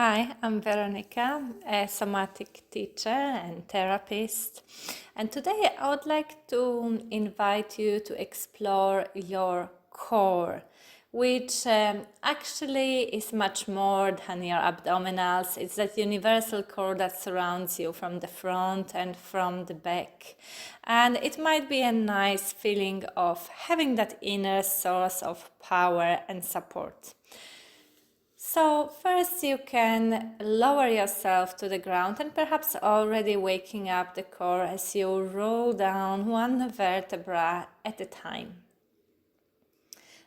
Hi, I'm Veronica, a somatic teacher and therapist. And today I would like to invite you to explore your core, which actually is much more than your abdominals. It's that universal core that surrounds you from the front and from the back. And it might be a nice feeling of having that inner source of power and support. So first you can lower yourself to the ground and perhaps already waking up the core as you roll down one vertebra at a time.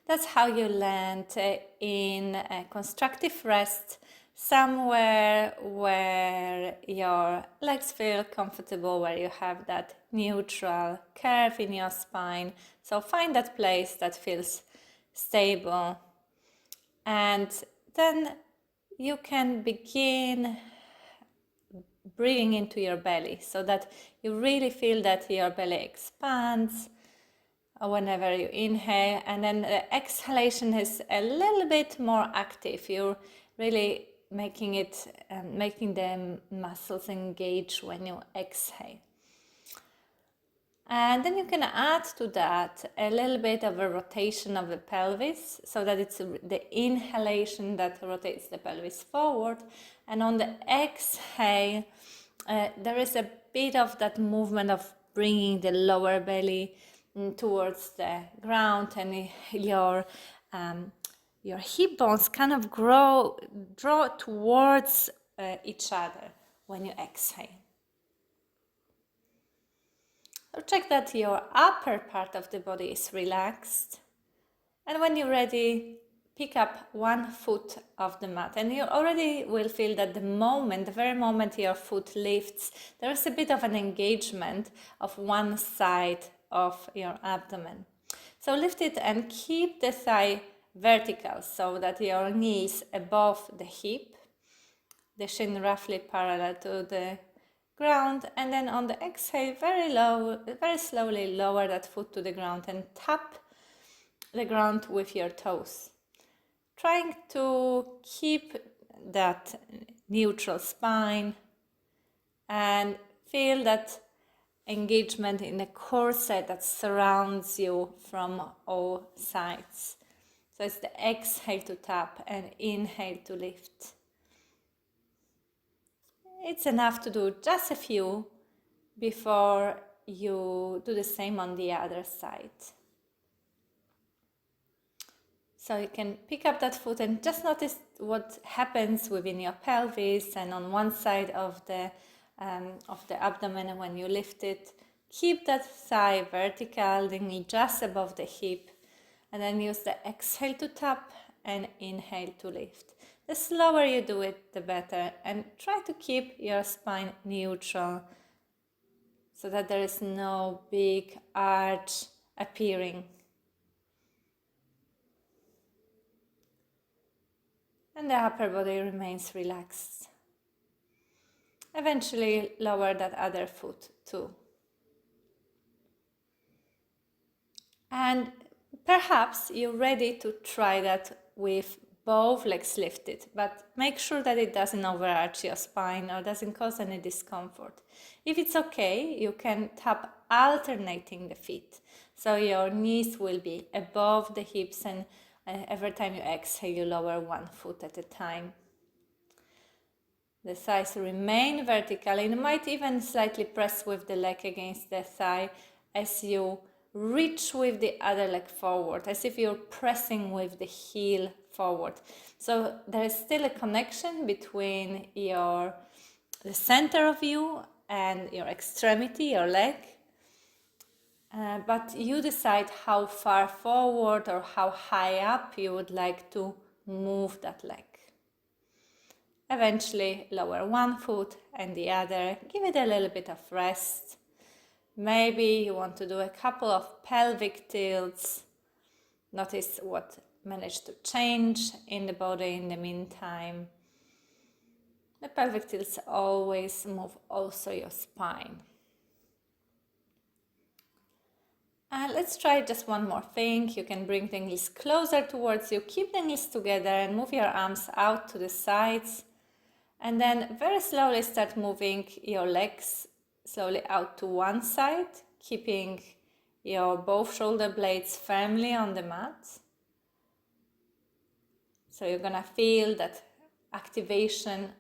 That's how you land in a constructive rest, somewhere where your legs feel comfortable, where you have that neutral curve in your spine. So find that place that feels stable. And then you can begin breathing into your belly so that you really feel that your belly expands whenever you inhale, and then the exhalation is a little bit more active. You're really making the muscles engage when you exhale. And then you can add to that a little bit of a rotation of the pelvis so that it's the inhalation that rotates the pelvis forward. And on the exhale, there is a bit of that movement of bringing the lower belly towards the ground, and your hip bones kind of draw towards each other when you exhale. So check that your upper part of the body is relaxed. And when you're ready, pick up one foot off the mat. And you already will feel that the very moment your foot lifts, there is a bit of an engagement of one side of your abdomen. So lift it and keep the thigh vertical so that your knee is above the hip, the shin roughly parallel to the ground, and then on the exhale, very slowly lower that foot to the ground and tap the ground with your toes, trying to keep that neutral spine and feel that engagement in the corset that surrounds you from all sides. So it's the exhale to tap and inhale to lift. It's enough to do just a few before you do the same on the other side. So you can pick up that foot and just notice what happens within your pelvis and on one side of the abdomen when you lift it. Keep that thigh vertical, the knee just above the hip, and then use the exhale to tap and inhale to lift. The slower you do it, the better, and try to keep your spine neutral so that there is no big arch appearing. And the upper body remains relaxed. Eventually lower that other foot too. And perhaps you're ready to try that with both legs lifted, but make sure that it doesn't overarch your spine or doesn't cause any discomfort. If it's okay, you can tap alternating the feet. So your knees will be above the hips, and every time you exhale, you lower one foot at a time. The thighs remain vertical, and you might even slightly press with the leg against the thigh as you reach with the other leg forward, as if you're pressing with the heel forward. So there is still a connection between the center of you and your extremity, your leg. But you decide how far forward or how high up you would like to move that leg. Eventually lower one foot and the other. Give it a little bit of rest. Maybe you want to do a couple of pelvic tilts. Notice what managed to change in the body in the meantime. The pelvic tilts always move also your spine. And let's try just one more thing. You can bring the knees closer towards you. Keep the knees together and move your arms out to the sides. And then very slowly start moving your legs slowly out to one side, keeping your both shoulder blades firmly on the mat. So you're gonna feel that activation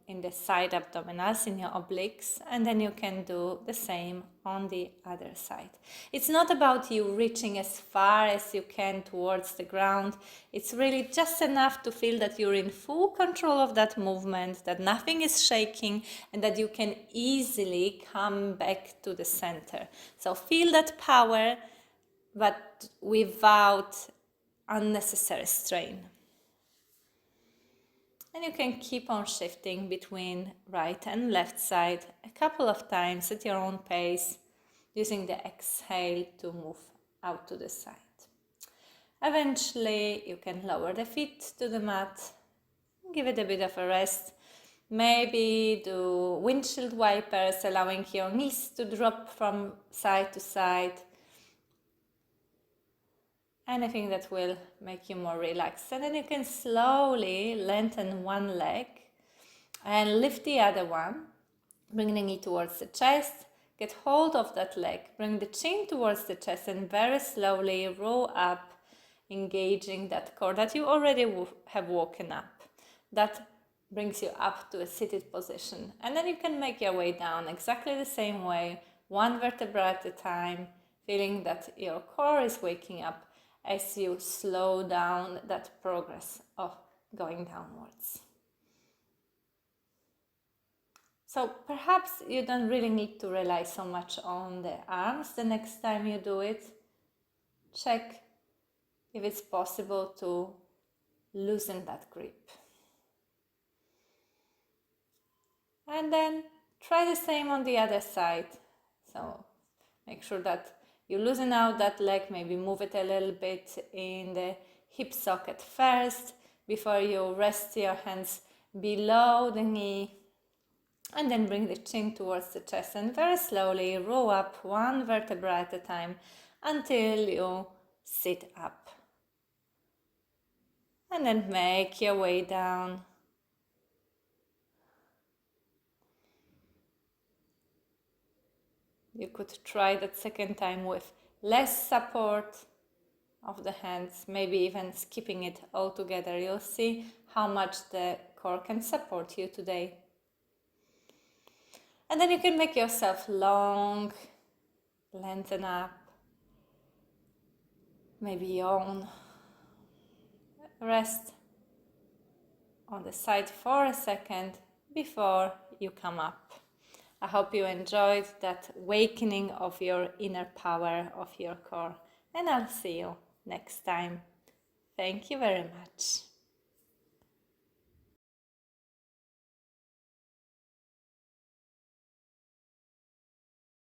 in the side abdominals, in your obliques, and then you can do the same on the other side. It's not about you reaching as far as you can towards the ground. It's really just enough to feel that you're in full control of that movement, that nothing is shaking, and that you can easily come back to the center. So feel that power, but without unnecessary strain. And you can keep on shifting between right and left side a couple of times at your own pace, using the exhale to move out to the side. Eventually, you can lower the feet to the mat, give it a bit of a rest. Maybe do windshield wipers, allowing your knees to drop from side to side. Anything that will make you more relaxed. And then you can slowly lengthen one leg and lift the other one, bring the knee towards the chest, get hold of that leg, bring the chin towards the chest, and very slowly roll up, engaging that core that you already have woken up. That brings you up to a seated position. And then you can make your way down exactly the same way, one vertebra at a time, feeling that your core is waking up as you slow down that progress of going downwards. So perhaps you don't really need to rely so much on the arms the next time you do it. Check if it's possible to loosen that grip. And then try the same on the other side. So make sure that you loosen out that leg, maybe move it a little bit in the hip socket first before you rest your hands below the knee, and then bring the chin towards the chest and very slowly roll up one vertebra at a time until you sit up. And then make your way down. You could try that second time with less support of the hands, maybe even skipping it altogether. You'll see how much the core can support you today. And then you can make yourself long, lengthen up, maybe yawn, rest on the side for a second before you come up. I hope you enjoyed that awakening of your inner power of your core, and I'll see you next time. Thank you very much.